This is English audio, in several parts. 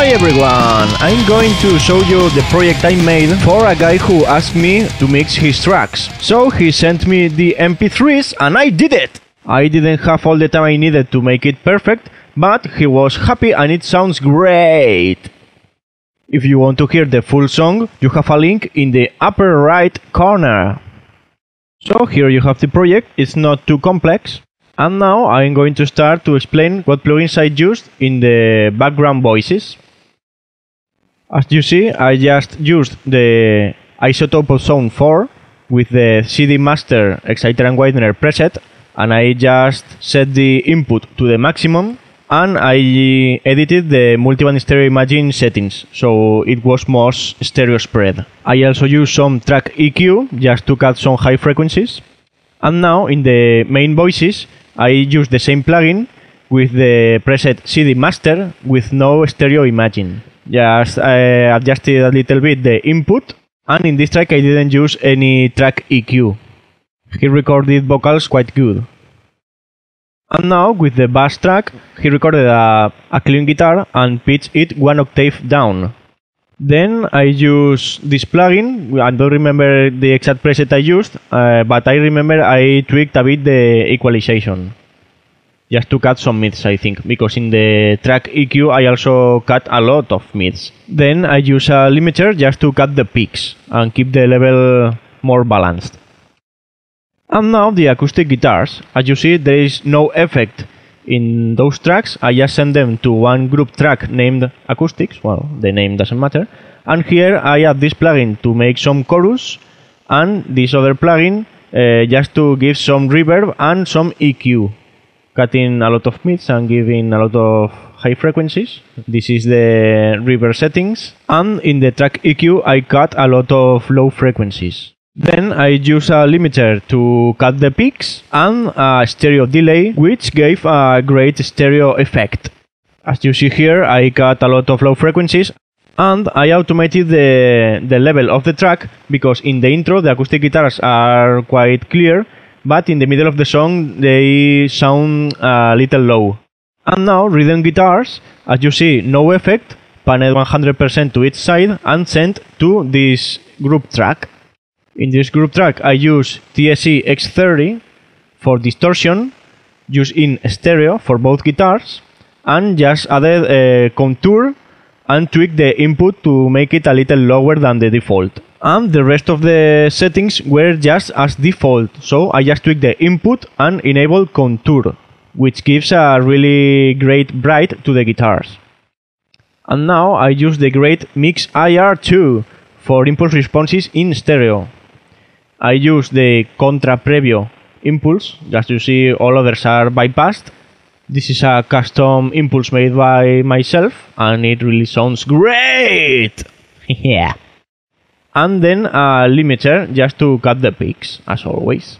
Hi everyone! I'm going to show you the project I made for a guy who asked me to mix his tracks. So he sent me the MP3s and I did it! I didn't have all the time I needed to make it perfect, but he was happy and it sounds great! If you want to hear the full song, you have a link in the upper right corner. So here you have the project, it's not too complex. And now I'm going to start to explain what plugins I used in the background voices. As you see, I just used the Isotope Zone 4 with the CD Master Exciter and Widener preset, and I just set the input to the maximum, and I edited the multiband stereo imaging settings, so it was more stereo spread. I also used some track EQ just to cut some high frequencies. And now in the main voices, I use the same plugin with the preset CD Master with no stereo imaging. Just adjusted a little bit the input, and in this track I didn't use any track EQ. He recorded vocals quite good. And now with the bass track, he recorded a clean guitar and pitched it 1 octave down. Then I use this plugin. I don't remember the exact preset I used, but I remember I tweaked a bit the equalization. Just to cut some mids, I think, because in the track EQ I also cut a lot of mids. Then I use a limiter just to cut the peaks and keep the level more balanced. And now the acoustic guitars. As you see, there is no effect in those tracks. I just send them to one group track named acoustics. Well, the name doesn't matter. And here I add this plugin to make some chorus, and this other plugin just to give some reverb and some EQ, cutting a lot of mids and giving a lot of high frequencies. This is the reverb settings. And in the track EQ I cut a lot of low frequencies. Then I use a limiter to cut the peaks and a stereo delay, which gave a great stereo effect. As you see here, I cut a lot of low frequencies, and I automated the level of the track, because in the intro the acoustic guitars are quite clear, but in the middle of the song they sound a little low. And now rhythm guitars, as you see, no effect, panned 100% to each side and sent to this group track. In this group track I use TSE X30 for distortion, used in stereo for both guitars, and just added a contour and tweaked the input to make it a little lower than the default. And the rest of the settings were just as default, so I just tweaked the input and enabled contour, which gives a really great bright to the guitars. And now I use the great NadIR 2 for impulse responses in stereo. I use the contra previo impulse, just to see all others are bypassed. This is a custom impulse made by myself, and it really sounds great! Yeah. And then a limiter just to cut the peaks, as always.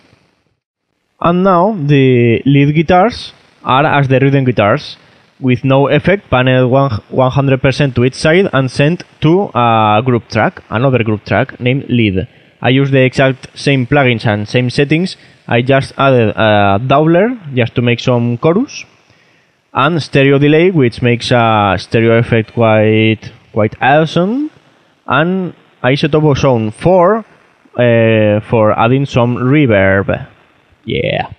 And now the lead guitars are as the rhythm guitars, with no effect, panned 100% to each side and sent to a group track, another group track named lead. I use the exact same plugins and same settings. I just added a doubler just to make some chorus, and stereo delay, which makes a stereo effect quite awesome, and Isotope Zone 4 for adding some reverb. Yeah.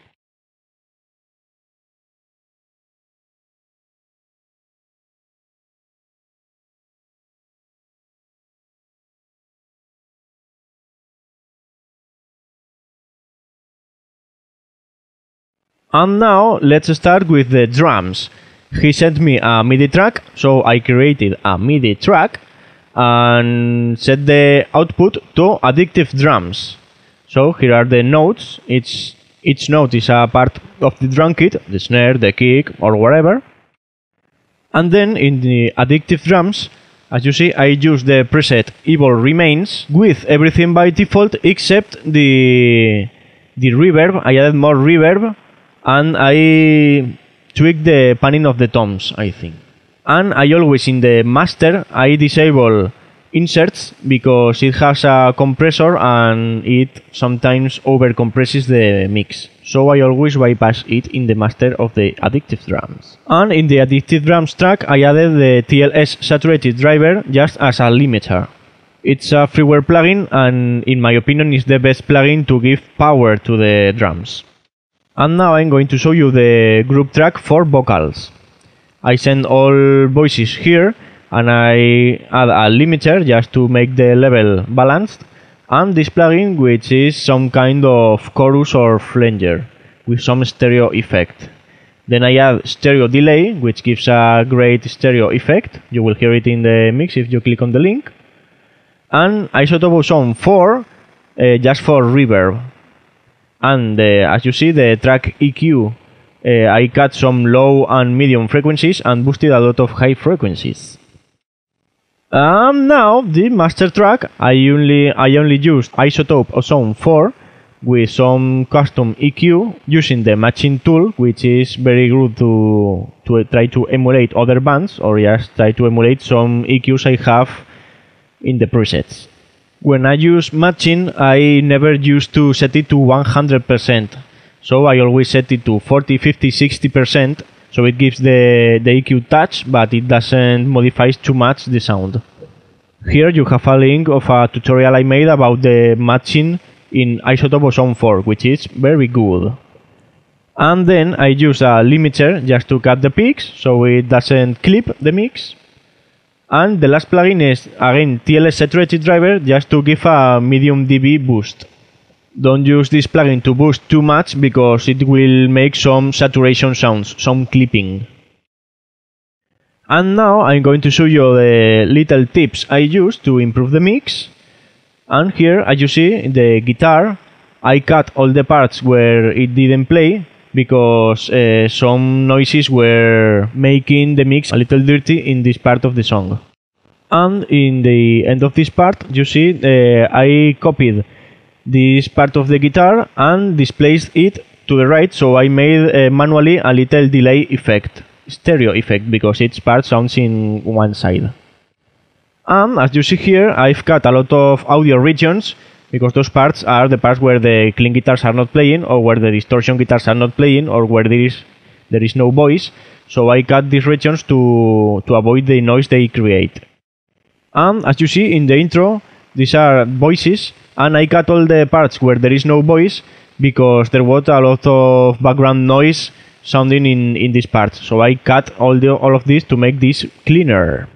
And now let's start with the drums. He sent me a MIDI track, so I created a MIDI track and set the output to Addictive Drums. So here are the notes. Each note is a part of the drum kit, the snare, the kick, or whatever. And then in the Addictive Drums, as you see, I use the preset Evil Remains with everything by default except the reverb. I added more reverb, and I tweaked the panning of the toms, I think. And I always, in the master, I disable inserts because it has a compressor and it sometimes over compresses the mix. So I always bypass it in the master of the Addictive Drums. And in the Addictive Drums track I added the TLS saturated driver just as a limiter. It's a freeware plugin and in my opinion is the best plugin to give power to the drums. And now I'm going to show you the group track for vocals. I send all voices here and I add a limiter just to make the level balanced, and this plugin which is some kind of chorus or flanger with some stereo effect. Then I add stereo delay which gives a great stereo effect. You will hear it in the mix if you click on the link. And isotope ozone 4 just for reverb. And as you see, the track EQ, I cut some low and medium frequencies and boosted a lot of high frequencies. Now the master track, I only used isotope ozone 4 with some custom EQ using the matching tool, which is very good to try to emulate other bands or just try to emulate some EQs I have in the presets. When I use matching, I never used to set it to 100%, so I always set it to 40, 50, 60%, so it gives the EQ touch, but it doesn't modify too much the sound. Here you have a link of a tutorial I made about the matching in isotope ozone 4, which is very good. And then I use a limiter just to cut the peaks, so it doesn't clip the mix. And the last plugin is again TLS saturated driver just to give a medium dB boost. Don't use this plugin to boost too much because it will make some saturation sounds, some clipping. And now I'm going to show you the little tips I use to improve the mix. And here, as you see, the guitar, I cut all the parts where it didn't play because some noises were making the mix a little dirty in this part of the song. And in the end of this part, you see, I copied this part of the guitar and displaced it to the right, so I made manually a little delay effect, stereo effect, because each part sounds in one side. And as you see here, I've cut a lot of audio regions, because those parts are the parts where the clean guitars are not playing, or where the distortion guitars are not playing, or where there is no voice. So I cut these regions to avoid the noise they create. And as you see in the intro, these are voices, and I cut all the parts where there is no voice because there was a lot of background noise sounding in this part. So I cut all of this to make this cleaner.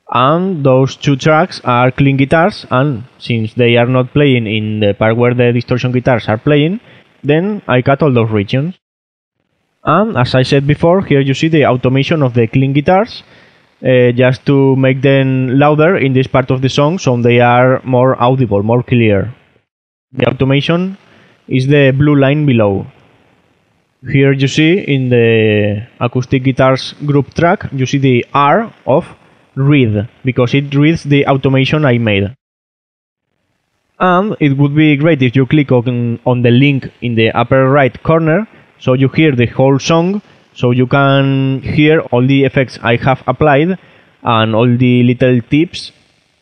And those two tracks are clean guitars, and since they are not playing in the part where the distortion guitars are playing, then I cut all those regions. And as I said before, here you see the automation of the clean guitars, just to make them louder in this part of the song so they are more audible, more clear. The automation is the blue line below. Here you see in the acoustic guitars group track, you see the R of read, because it reads the automation I made. And it would be great if you click on the link in the upper right corner, so you hear the whole song, so you can hear all the effects I have applied and all the little tips,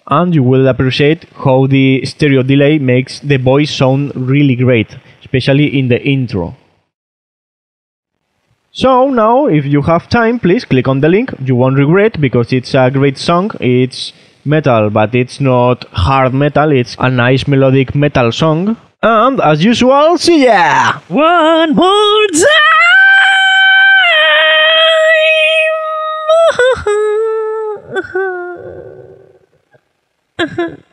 and you will appreciate how the stereo delay makes the voice sound really great, especially in the intro. So now, if you have time, please click on the link. You won't regret, because it's a great song. It's metal, but it's not hard metal. It's a nice melodic metal song. And as usual, see ya! One more time!